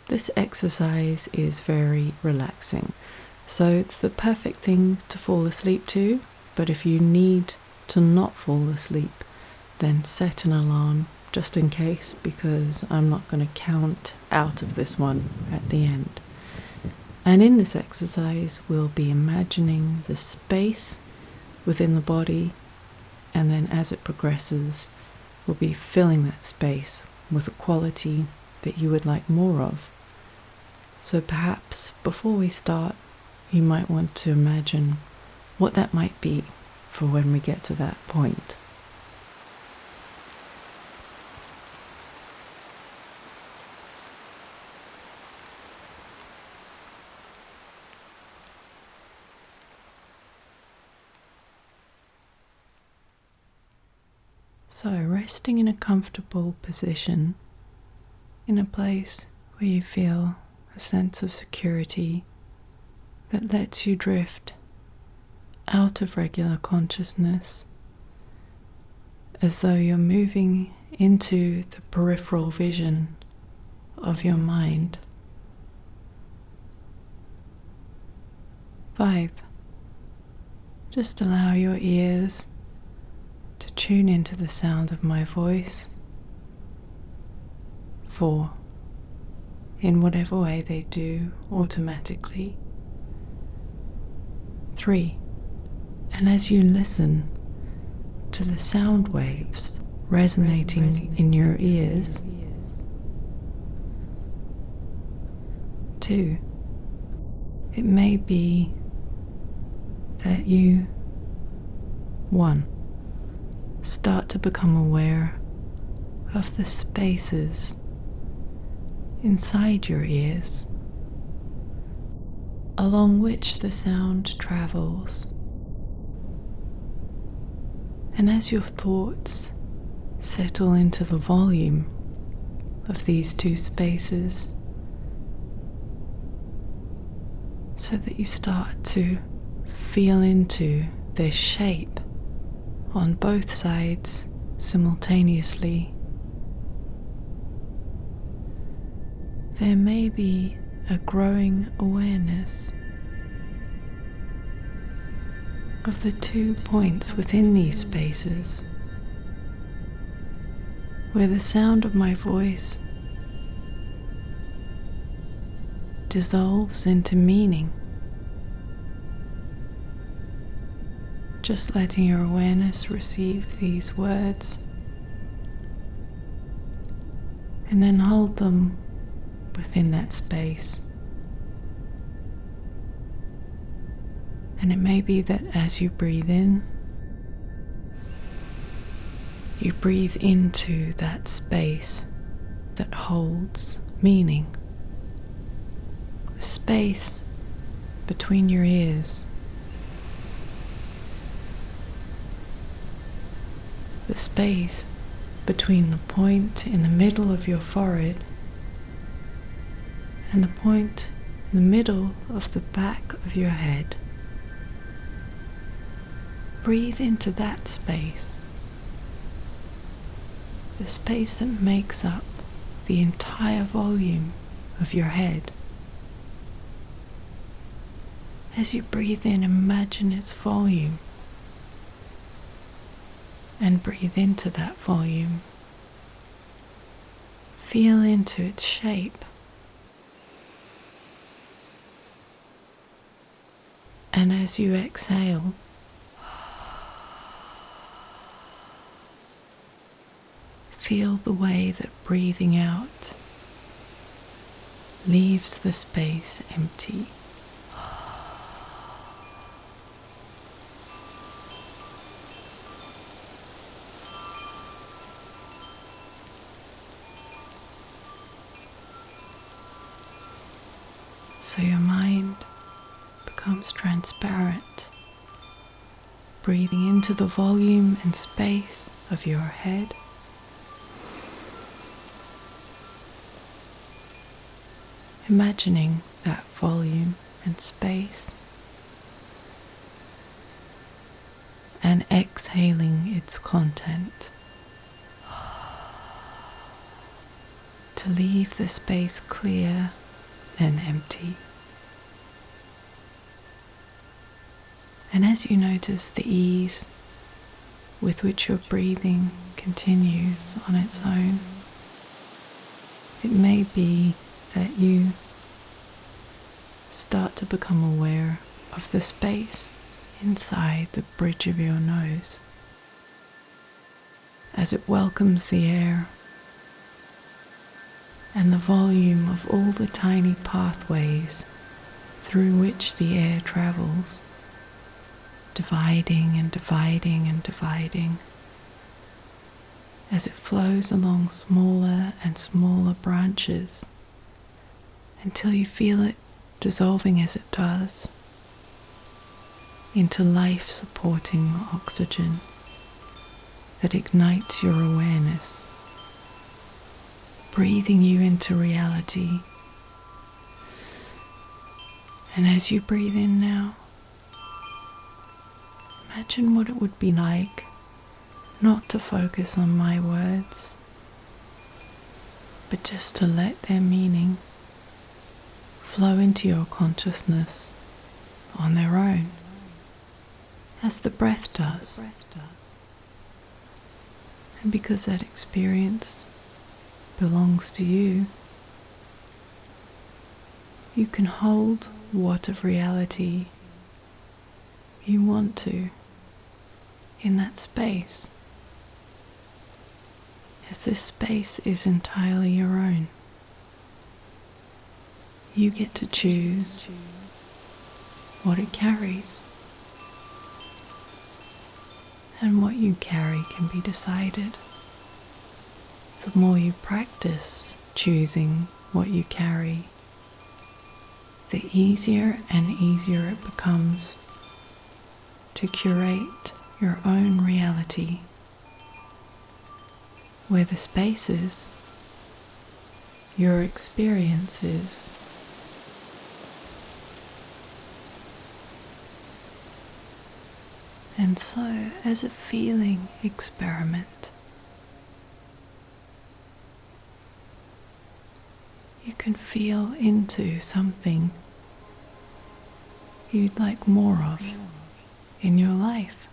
This exercise is very relaxing, so it's the perfect thing to fall asleep to, but if you need to not fall asleep, then set an alarm just in case, because I'm not going to count out of this one at the end. And in this exercise, we'll be imagining the space within the body, and then as it progresses, we'll be filling that space with a quality that you would like more of. So perhaps before we start, you might want to imagine what that might be for when we get to that point. So resting in a comfortable position, in a place where you feel a sense of security that lets you drift out of regular consciousness, as though you're moving into the peripheral vision of your mind. 5. Just allow your ears to tune into the sound of my voice. 4. In whatever way they do automatically. 3. And as you listen to the sound waves resonating in your ears. 2. It may be that you 1. Start to become aware of the spaces inside your ears, along which the sound travels. And as your thoughts settle into the volume of these two spaces, so that you start to feel into their shape on both sides simultaneously, there may be a growing awareness of the 2 points within these spaces where the sound of my voice dissolves into meaning. Just letting your awareness receive these words and then hold them within that space. And it may be that as you breathe in, you breathe into that space that holds meaning. The space between your ears. The space between the point in the middle of your forehead and the point in the middle of the back of your head. Breathe into that space, the space that makes up the entire volume of your head. As you breathe in, imagine its volume and breathe into that volume. Feel into its shape. And as you exhale, feel the way that breathing out leaves the space empty. So your mind becomes transparent, breathing into the volume and space of your head, imagining that volume and space, and exhaling its content to to leave the space clear and empty. And as you notice the ease with which your breathing continues on its own, it may be that you start to become aware of the space inside the bridge of your nose as it welcomes the air and the volume of all the tiny pathways through which the air travels, dividing and dividing and dividing as it flows along smaller and smaller branches until you feel it dissolving as it does into life-supporting oxygen that ignites your awareness, breathing you into reality. And as you breathe in now, imagine what it would be like not to focus on my words, but just to let their meaning flow into your consciousness on their own, as the breath does. And because that experience belongs to you, you can hold what of reality you want to in that space, as this space is entirely your own. You get to choose what it carries, and what you carry can be decided. The more you practice choosing what you carry, the easier and easier it becomes to curate your own reality, where the spaces, your experiences, and so, as a feeling experiment, you can feel into something you'd like more of in your life.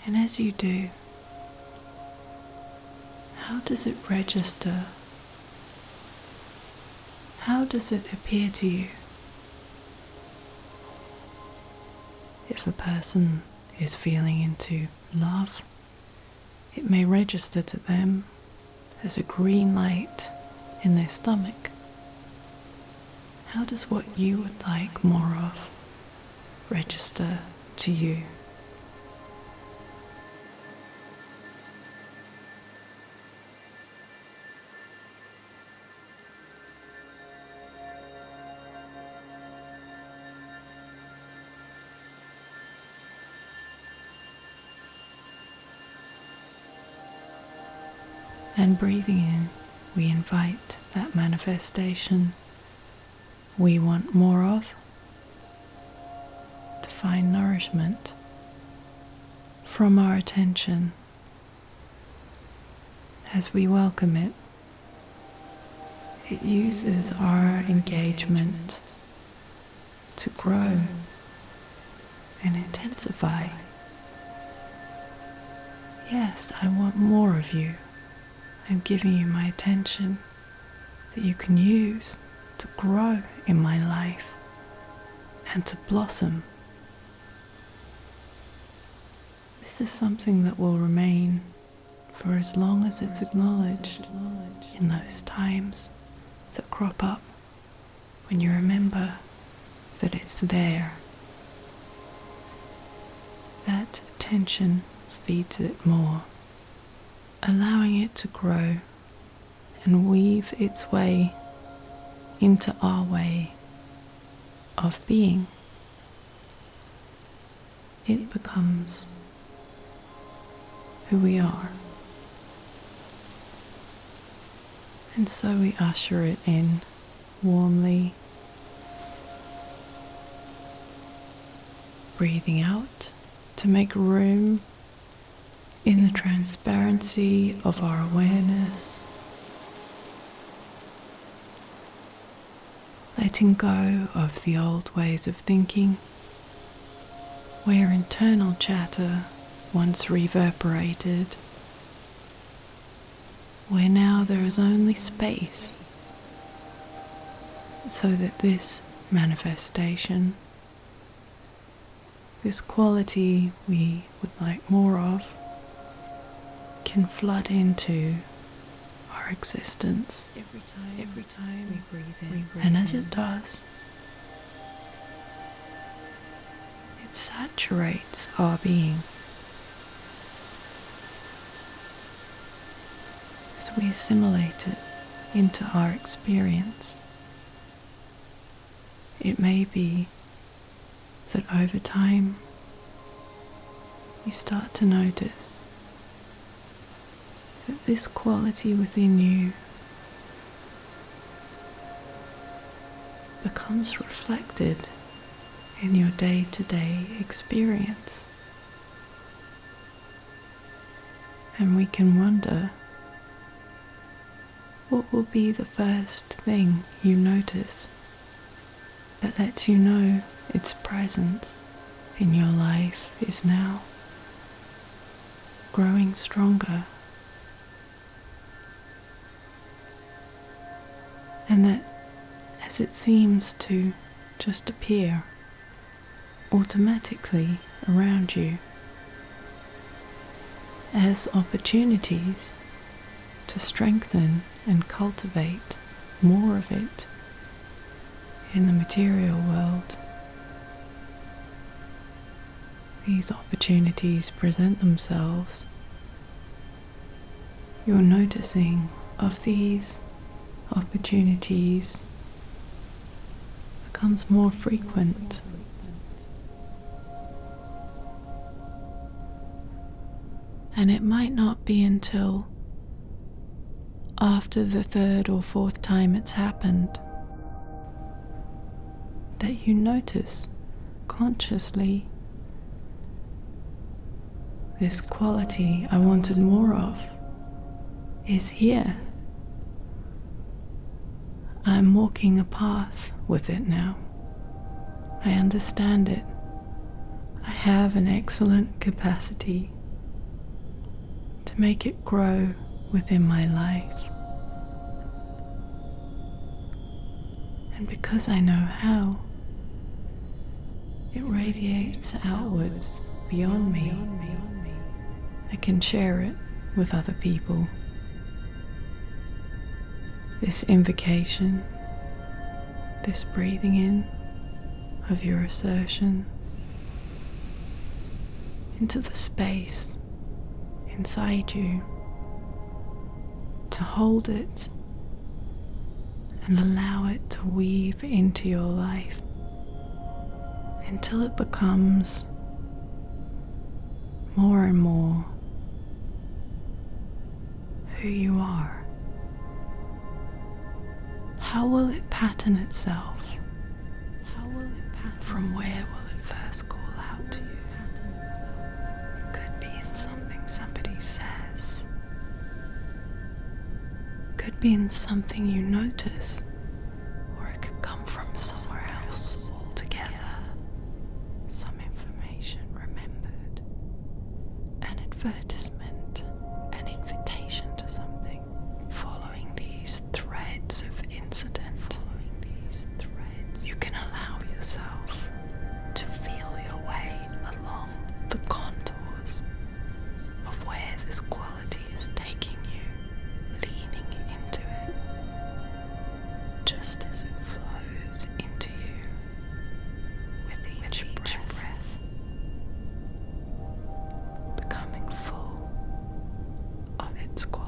And as you do, how does it register? How does it appear to you? If a person is feeling into love, it may register to them as a green light in their stomach. How does what you would like more of register to you? And breathing in, we invite that manifestation we want more of to find nourishment from our attention. As we welcome it, it uses our engagement to grow and intensify. Yes, I want more of you. I'm giving you my attention that you can use to grow in my life and to blossom. This is something that will remain for as long as it's acknowledged in those times that crop up when you remember that it's there. That attention feeds it more, allowing it to grow and weave its way into our way of being. It becomes who we are. And so we usher it in warmly, breathing out to make room in the transparency of our awareness, letting go of the old ways of thinking, where internal chatter once reverberated, where now there is only space, so that this manifestation, this quality we would like more of, can flood into our existence every time we breathe in. And as it does, it saturates our being. As we assimilate it into our experience, it may be that over time you start to notice that this quality within you becomes reflected in your day-to-day experience. And we can wonder, what will be the first thing you notice that lets you know its presence in your life is now growing stronger, and that as it seems to just appear automatically around you as opportunities to strengthen and cultivate more of it in the material world. These opportunities present themselves. Your noticing of these opportunities becomes more frequent. And it might not be until after the third or fourth time it's happened that you notice consciously, this quality I wanted more of is here. I'm walking a path with it now. I understand it. I have an excellent capacity to make it grow within my life. And because I know how, it radiates outwards beyond me. I can share it with other people. This invocation, this breathing in of your assertion into the space inside you, to hold it and allow it to weave into your life until it becomes more and more who you are. How will it pattern itself? From where will it first call out to you? It could be in something somebody says. Could be in something you notice, or it could come from somewhere else altogether. Some information remembered, an advertisement, an invitation to something, following these threads of incident. You can allow yourself to feel your way along the contours of where this quality is taking you, leaning into it, just as it flows into you with each breath, becoming full of its quality.